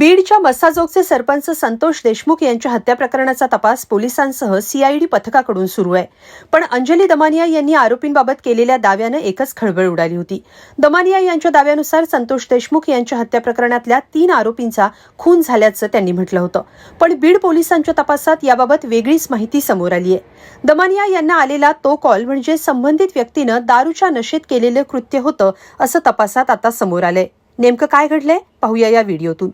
बीडच्या मस्साजोगचे सरपंच संतोष देशमुख यांच्या हत्या प्रकरणाचा तपास पोलिसांसह सीआयडी पथकाकडून सुरू आहे. पण अंजली दमानिया यांनी आरोपींबाबत केलेल्या दाव्यानं एकच खळबळ उडाली होती. दमानिया यांच्या दाव्यानुसार संतोष देशमुख यांच्या हत्या प्रकरणातल्या 3 आरोपींचा खून झाल्याचं त्यांनी म्हटलं होतं. पण बीड पोलिसांच्या तपासात याबाबत वेगळीच माहिती समोर आली आहे. दमानिया यांना आलेला तो कॉल म्हणजे संबंधित व्यक्तीनं दारूच्या नशेत केलेलं कृत्य होतं असं तपासात आता समोर आलंय. नेमकं काय घडलंय पाहूया या व्हिडिओतून.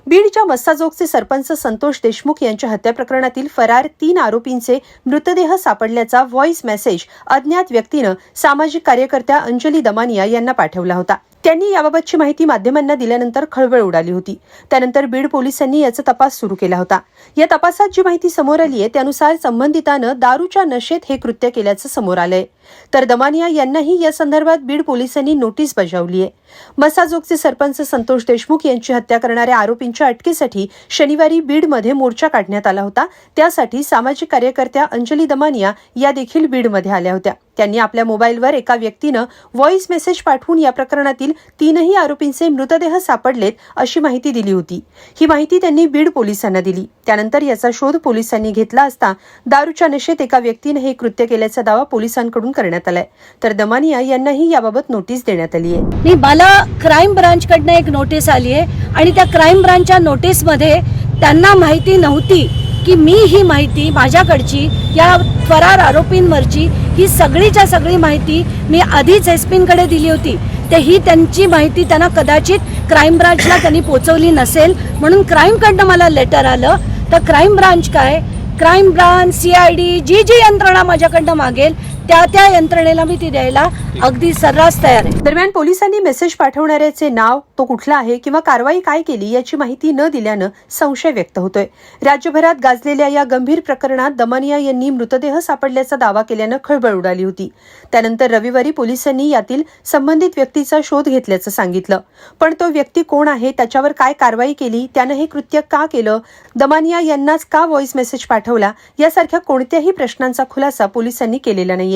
बीडच्या मस्साजोगचे सरपंच संतोष देशमुख यांच्या हत्या प्रकरणातील फरार 3 आरोपींचे मृतदेह सापडल्याचा व्हॉइस मेसेज अज्ञात व्यक्तीनं सामाजिक कार्यकर्त्या अंजली दमानिया यांना पाठवला होता. त्यांनी याबाबतची माहिती माध्यमांना दिल्यानंतर खळबळ उडाली होती. त्यानंतर बीड पोलिसांनी याचा तपास सुरू केला होता. या तपासात जी माहिती समोर आली आहे त्यानुसार संबंधितानं दारूच्या नशेत हे कृत्य केल्याचं समोर आलंय. तर दमानिया यांनाही या संदर्भात बीड पोलिसांनी नोटीस बजावली आहे. मस्साजोगचे सरपंच संतोष देशमुख यांची हत्या करणाऱ्या आरोपींच्या अटकेसाठी शनिवारी बीडमध्ये मोर्चा काढण्यात आला होता. त्यासाठी सामाजिक कार्यकर्त्या अंजली दमानिया या देखील बीडमध्ये आल्या होत्या. त्यांनी आपल्या मोबाईलवर एका व्यक्तीनं व्हॉइस मेसेज पाठवून या प्रकरणातील 3ही आरोपींचे मृतदेह सापडलेत अशी माहिती दिली होती. ही माहिती त्यांनी बीड पोलिसांना दिली. त्यानंतर याचा शोध पोलिसांनी घेतला असता दारूच्या नशेत एका व्यक्तीनं हे कृत्य केल्याचा दावा पोलिसांकडून करण्यात आलाय. तर दमानिया यांनाही याबाबत नोटीस देण्यात आली आहे. मला क्राईम ब्रांचकडनं एक नोटीस आली आहे आणि त्या क्राईम ब्रांचच्या नोटीसमध्ये त्यांना माहिती नव्हती की मी ही माहिती माझ्याकडची या फरार आरोपींवरची ही सगळीच्या सगळी माहिती मी आधीच एसपींकडे दिली होती. तर ही त्यांची माहिती त्यांना कदाचित क्राईम ब्रांचला त्यांनी पोचवली नसेल म्हणून क्राईमकडनं मला लेटर आलं. तर क्राईम ब्रांच काय, क्राईम ब्रांच, सीआयडी जी यंत्रणा माझ्याकडनं मागेल त्या यंत्रणेला मी ती द्यायला अगदी सर्रास तयार आहे. दरम्यान पोलिसांनी मेसेज पाठवणाऱ्याचे नाव, तो कुठला आहे किंवा कारवाई काय केली याची माहिती न दिल्यानं संशय व्यक्त होतोय. राज्यभरात गाजलेल्या या गंभीर प्रकरणात दमानिया यांनी मृतदेह सापडल्याचा दावा केल्यानं खळबळ उडाली होती. त्यानंतर रविवारी पोलिसांनी यातील संबंधित व्यक्तीचा शोध घेतल्याचं सांगितलं. पण तो व्यक्ती कोण आहे, त्याच्यावर काय कारवाई केली, त्यानं हे कृत्य का केलं, दमानिया यांनाच का व्हॉइस मेसेज पाठवला यासारख्या कोणत्याही प्रश्नांचा खुलासा पोलिसांनी केलेला नाहीये.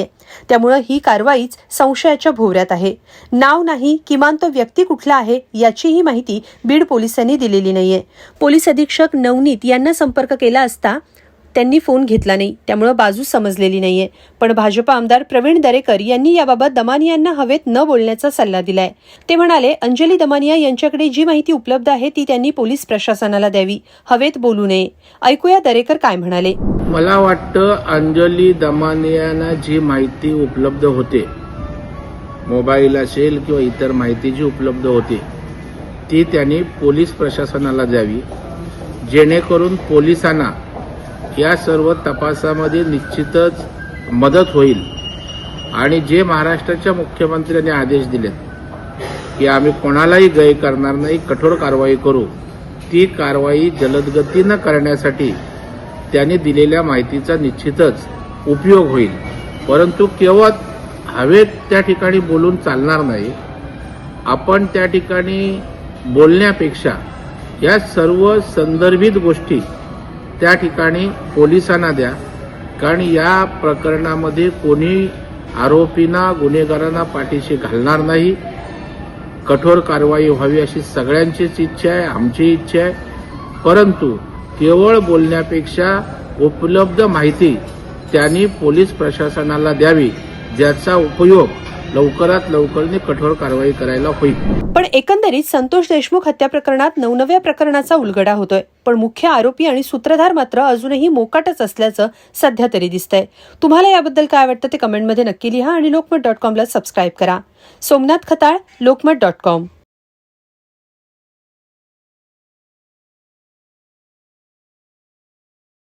त्यामुळे ही कारवाईच संशयाच्या भोवऱ्यात आहे. नाव नाही, किमान तो व्यक्ती कुठला आहे याचीही माहिती बीड पोलिसांनी दिलेली नाहीये. पोलीस अधीक्षक नवनीत यांना संपर्क केला असता त्यांनी फोन घेतला नाही. त्यामुळे बाजू समजलेली नाहीये. पण भाजप आमदार प्रवीण दरेकर यांनी याबाबत दमानियांना हवेत न बोलण्याचा सल्ला दिलाय. ते म्हणाले, अंजली दमानिया यांच्याकडे जी माहिती उपलब्ध आहे ती त्यांनी पोलीस प्रशासनाला द्यावी, हवेत बोलू नये. ऐकूया दरेकर काय म्हणाले. मला वाटतं अंजली दमानियांना जी माहिती उपलब्ध होते, मोबाईल असेल किंवा इतर माहिती जी उपलब्ध होती ती त्यांनी पोलीस प्रशासनाला द्यावी, जेणेकरून पोलिसांना या सर्व तपासामध्ये निश्चितच मदत होईल. आणि जे महाराष्ट्राच्या मुख्यमंत्र्यांनी आदेश दिलेत की आम्ही कोणालाही गय करणार नाही, कठोर कारवाई करू, ती कारवाई जलदगतीनं करण्यासाठी त्यांनी दिलेल्या माहितीचा निश्चितच उपयोग होईल. परंतु केवळ हवेत त्या ठिकाणी बोलून चालणार नाही. आपण त्या ठिकाणी बोलण्यापेक्षा या सर्व संदर्भित गोष्टी त्या ठिकाणी पोलिसांना द्या. कारण या प्रकरणामध्ये कोणी आरोपींना, गुन्हेगारांना पाठीशी घालणार नाही. कठोर कारवाई व्हावी अशी सगळ्यांचीच इच्छा आहे, आमची इच्छा आहे. परंतु केवळ बोलण्यापेक्षा उपलब्ध माहिती त्यांनी पोलीस प्रशासनाला द्यावी, ज्याचा उपयोग लवकरात लवकर कठोर कारवाई करायला होईल. पण एकंदरीत संतोष देशमुख हत्या प्रकरणात नवनव्या प्रकरणाचा उलगडा होतोय. पण मुख्य आरोपी आणि सूत्रधार मात्र अजूनही मोकाटच असल्याचं सध्या तरी दिसतंय. तुम्हाला याबद्दल काय वाटतं ते कमेंटमध्ये नक्की लिहा आणि लोकमत.com ला सबस्क्राईब करा. सोमनाथ खताळ, लोकमत.com.